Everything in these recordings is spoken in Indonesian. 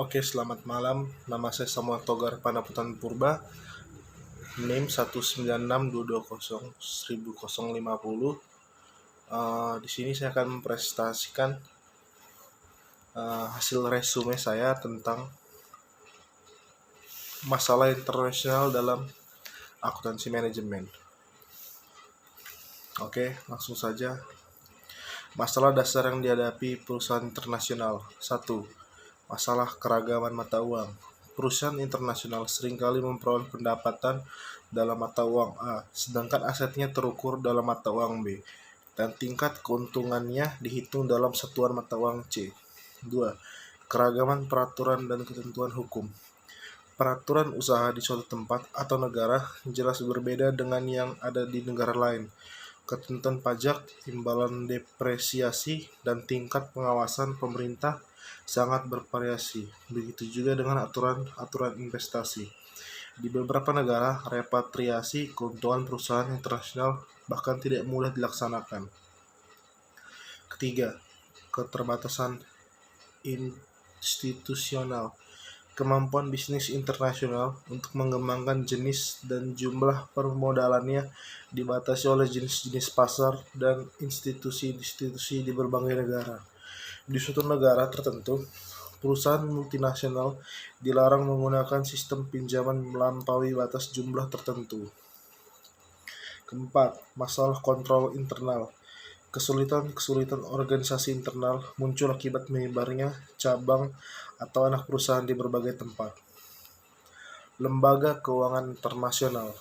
Oke, selamat malam. Nama saya Samuel Togar Panaputan Purba. NIM 19622010050. Di sini saya akan mempresentasikan hasil resume saya tentang masalah internasional dalam akuntansi manajemen. Oke, langsung saja. Masalah dasar yang dihadapi perusahaan internasional. 1. Masalah keragaman mata uang. Perusahaan internasional seringkali memperoleh pendapatan dalam mata uang A, sedangkan asetnya terukur dalam mata uang B, dan tingkat keuntungannya dihitung dalam satuan mata uang C. 2. Keragaman peraturan dan ketentuan hukum. Peraturan usaha di suatu tempat atau negara jelas berbeda dengan yang ada di negara lain. Ketentuan pajak, imbalan depresiasi, dan tingkat pengawasan pemerintah sangat bervariasi. Begitu juga dengan aturan investasi. Di beberapa negara, repatriasi keuntungan perusahaan internasional bahkan tidak mudah dilaksanakan. Ketiga, keterbatasan institusional. Kemampuan bisnis internasional untuk mengembangkan jenis dan jumlah permodalannya dibatasi oleh jenis-jenis pasar dan institusi-institusi di berbagai negara. Di suatu negara tertentu, perusahaan multinasional dilarang menggunakan sistem pinjaman melampaui batas jumlah tertentu. Keempat, masalah kontrol internal. Kesulitan organisasi internal muncul akibat menyebarnya cabang atau anak perusahaan di berbagai tempat. Lembaga keuangan internasional.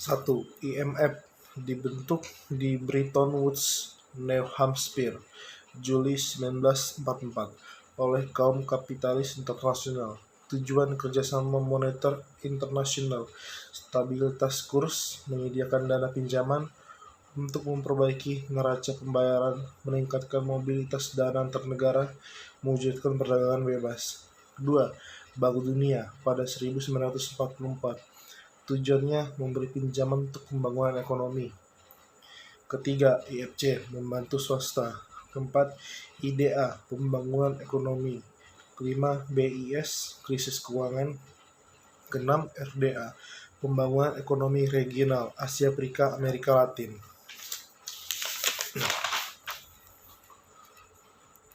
1. IMF dibentuk di Bretton Woods, New Hampshire, Juli 1944 oleh kaum kapitalis internasional. Tujuan kerjasama moneter internasional, stabilitas kurs, menyediakan dana pinjaman untuk memperbaiki neraca pembayaran, meningkatkan mobilitas dana antar negara, mewujudkan perdagangan bebas. 2. Bank Dunia pada 1944. Tujuannya memberi pinjaman untuk pembangunan ekonomi. Ketiga, IFC membantu swasta. Keempat, IDA pembangunan ekonomi. Kelima, BIS krisis keuangan. Keenam, RDA pembangunan ekonomi regional Asia Afrika Amerika Latin.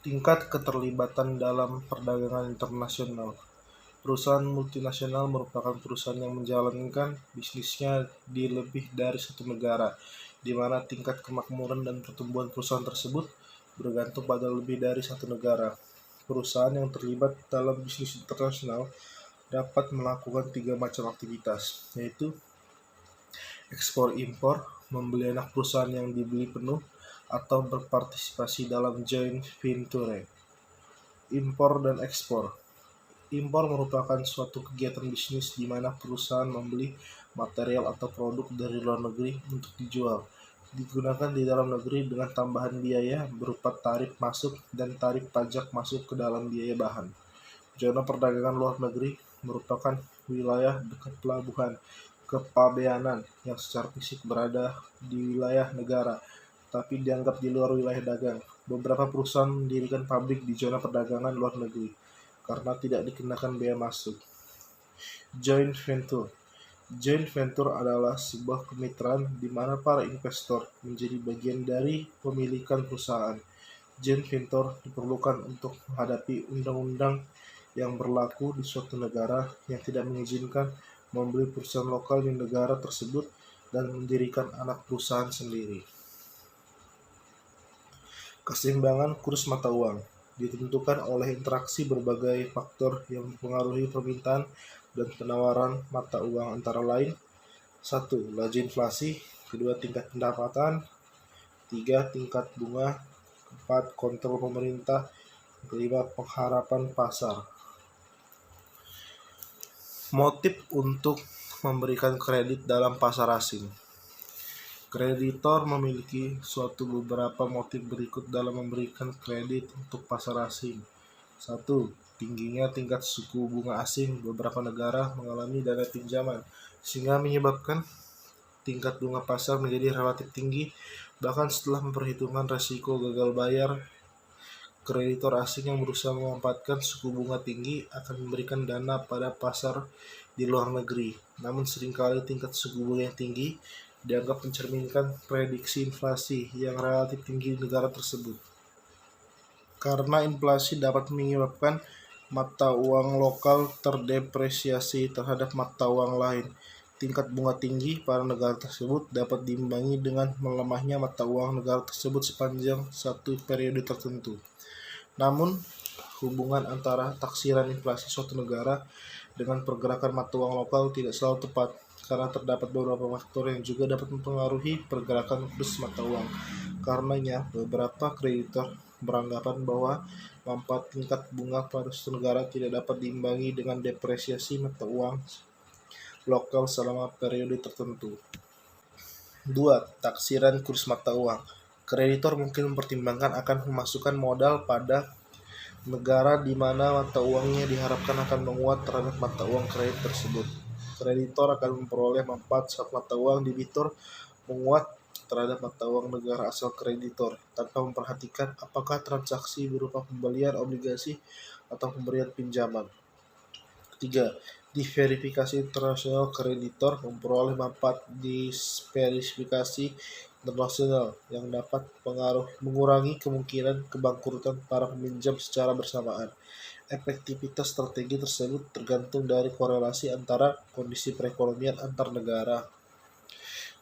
Tingkat keterlibatan dalam perdagangan internasional. Perusahaan multinasional merupakan perusahaan yang menjalankan bisnisnya di lebih dari satu negara, di mana tingkat kemakmuran dan pertumbuhan perusahaan tersebut bergantung pada lebih dari satu negara. Perusahaan yang terlibat dalam bisnis internasional dapat melakukan 3 macam aktivitas, yaitu ekspor-impor, membeli anak perusahaan yang dibeli penuh, atau berpartisipasi dalam joint venture. Impor dan ekspor. Impor merupakan suatu kegiatan bisnis di mana perusahaan membeli material atau produk dari luar negeri untuk dijual, digunakan di dalam negeri dengan tambahan biaya berupa tarif masuk dan tarif pajak masuk ke dalam biaya bahan. Zona perdagangan luar negeri merupakan wilayah dekat pelabuhan kepabeanan yang secara fisik berada di wilayah negara, tapi dianggap di luar wilayah dagang. Beberapa perusahaan mendirikan pabrik di zona perdagangan luar negeri karena tidak dikenakan biaya masuk. Joint venture. Joint venture adalah sebuah kemitraan di mana para investor menjadi bagian dari pemilikan perusahaan. Joint venture diperlukan untuk menghadapi undang-undang yang berlaku di suatu negara yang tidak mengizinkan membeli perusahaan lokal di negara tersebut dan mendirikan anak perusahaan sendiri. Keseimbangan kurs mata uang ditentukan oleh interaksi berbagai faktor yang mempengaruhi permintaan dan penawaran mata uang, antara lain 1. Laju inflasi. 2. Tingkat pendapatan. 3. Tingkat bunga. 4. Kontrol pemerintah. 5. Pengharapan pasar. Motif untuk memberikan kredit dalam pasar asing. Kreditor memiliki suatu beberapa motif berikut dalam memberikan kredit untuk pasar asing. 1. Tingginya tingkat suku bunga asing. Beberapa negara mengalami dana pinjaman, sehingga menyebabkan tingkat bunga pasar menjadi relatif tinggi, bahkan setelah memperhitungkan risiko gagal bayar Kreditor asing yang berusaha memanfaatkan suku bunga tinggi akan memberikan dana pada pasar di luar negeri. Namun seringkali tingkat suku bunga yang tinggi dianggap mencerminkan prediksi inflasi yang relatif tinggi di negara tersebut. Karena inflasi dapat menyebabkan mata uang lokal terdepresiasi terhadap mata uang lain. Tingkat bunga tinggi pada negara tersebut dapat diimbangi dengan melemahnya mata uang negara tersebut sepanjang satu periode tertentu. Namun, hubungan antara taksiran inflasi suatu negara dengan pergerakan mata uang lokal tidak selalu tepat, karena terdapat beberapa faktor yang juga dapat mempengaruhi pergerakan kurs mata uang. Karenanya, beberapa kreditor beranggapan bahwa manfaat tingkat bunga pada suatu negara tidak dapat diimbangi dengan depresiasi mata uang lokal selama periode tertentu. 2. Taksiran kurs mata uang. Kreditor mungkin mempertimbangkan akan memasukkan modal pada negara di mana mata uangnya diharapkan akan menguat terhadap mata uang kredit tersebut. Kreditor akan memperoleh manfaat saat mata uang debitur menguat terhadap mata uang negara asal kreditor, tanpa memperhatikan apakah transaksi berupa pembelian obligasi atau pemberian pinjaman. 3. Diverifikasi internasional. Kreditor memperoleh manfaat diverifikasi internasional yang dapat mengurangi kemungkinan kebangkrutan para peminjam secara bersamaan. Efektivitas strategi tersebut tergantung dari korelasi antara kondisi perekonomian antar negara.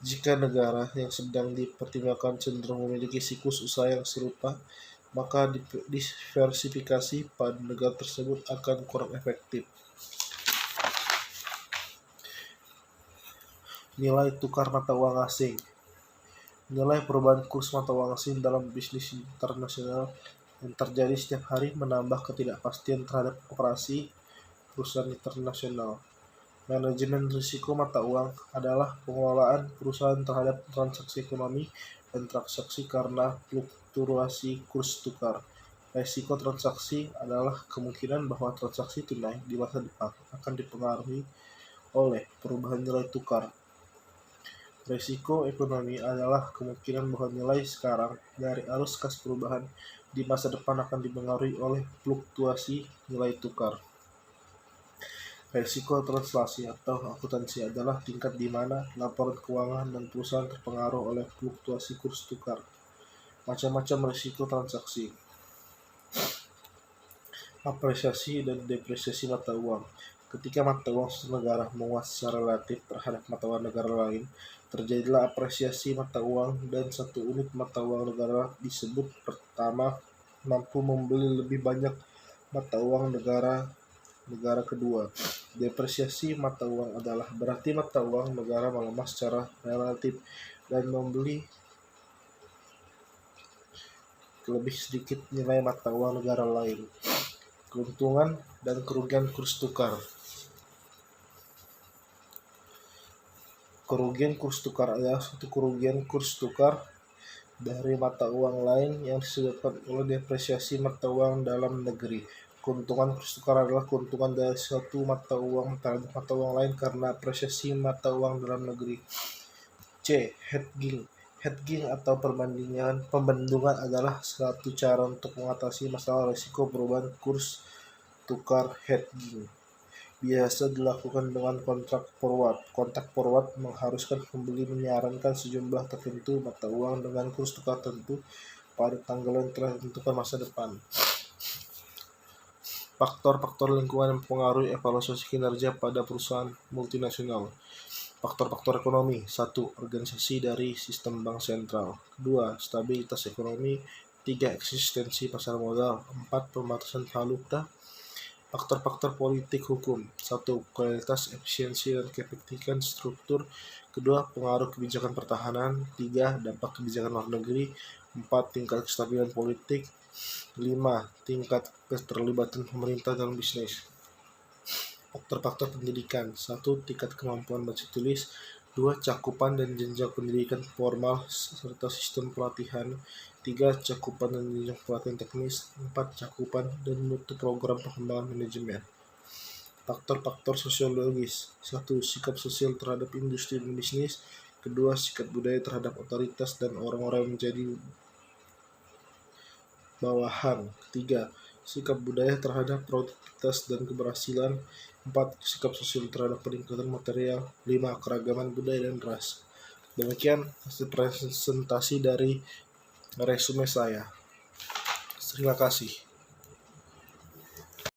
Jika negara yang sedang dipertimbangkan cenderung memiliki siklus usaha yang serupa, maka diversifikasi pada negara tersebut akan kurang efektif. Nilai tukar mata uang asing. Nilai perubahan kurs mata uang asing dalam bisnis internasional yang terjadi setiap hari menambah ketidakpastian terhadap operasi perusahaan internasional. Manajemen risiko mata uang adalah pengelolaan perusahaan terhadap transaksi ekonomi dan transaksi karena fluktuasi kurs tukar. Risiko transaksi adalah kemungkinan bahwa transaksi tunai di masa depan akan dipengaruhi oleh perubahan nilai tukar. Risiko ekonomi adalah kemungkinan bahwa nilai sekarang dari arus kas perubahan di masa depan akan dipengaruhi oleh fluktuasi nilai tukar. Risiko translasi atau akuntansi adalah tingkat di mana laporan keuangan dan perusahaan terpengaruh oleh fluktuasi kurs tukar. Macam-macam risiko transaksi. Apresiasi dan depresiasi mata uang. Ketika mata uang suatu negara menguat secara relatif terhadap mata uang negara lain, terjadilah apresiasi mata uang, dan satu unit mata uang negara disebut pertama mampu membeli lebih banyak mata uang negara kedua. Depresiasi mata uang adalah berarti mata uang negara melemah secara relatif dan membeli lebih sedikit nilai mata uang negara lain. Keuntungan dan kerugian kurs tukar. Kerugian kurs tukar adalah suatu kerugian kurs tukar dari mata uang lain yang disebabkan oleh depresiasi mata uang dalam negeri. Keuntungan kurs tukar adalah keuntungan dari suatu mata uang terhadap mata uang lain karena apresiasi mata uang dalam negeri. C. Hedging. Hedging atau pembendungan adalah suatu cara untuk mengatasi masalah risiko perubahan kurs tukar. Hedging biasa dilakukan dengan kontrak forward. Kontrak forward mengharuskan pembeli menyarankan sejumlah tertentu mata uang dengan kurs tukar tertentu pada tanggal yang telah ditentukan masa depan. Faktor-faktor lingkungan yang mempengaruhi evaluasi kinerja pada perusahaan multinasional. Faktor-faktor ekonomi. 1. Organisasi dari sistem bank sentral. 2. Stabilitas ekonomi. 3. Eksistensi pasar modal. 4. Pembatasan valuta. Faktor-faktor politik hukum. 1. Kualitas, efisiensi, dan keefektifan struktur. 2. Pengaruh kebijakan pertahanan. 3. Dampak kebijakan luar negeri. 4. Tingkat kestabilan politik. 5. Tingkat keterlibatan pemerintah dalam bisnis. Faktor-faktor pendidikan. 1. Tingkat kemampuan baca tulis. 2. Cakupan dan jenjang pendidikan formal serta sistem pelatihan. 3. Cakupan dan jenjang pelatihan teknis. 4. Cakupan dan mutu program pengembangan manajemen. Faktor-faktor sosiologis. 1. Sikap sosial terhadap industri dan bisnis. 2. Sikap budaya terhadap otoritas dan orang-orang yang menjadi bawahan. 3. Sikap budaya terhadap produktivitas dan keberhasilan. 4. Sikap sosial terhadap peningkatan material. 5. Keragaman budaya dan ras. Demikian hasil presentasi dari resume saya. Terima kasih.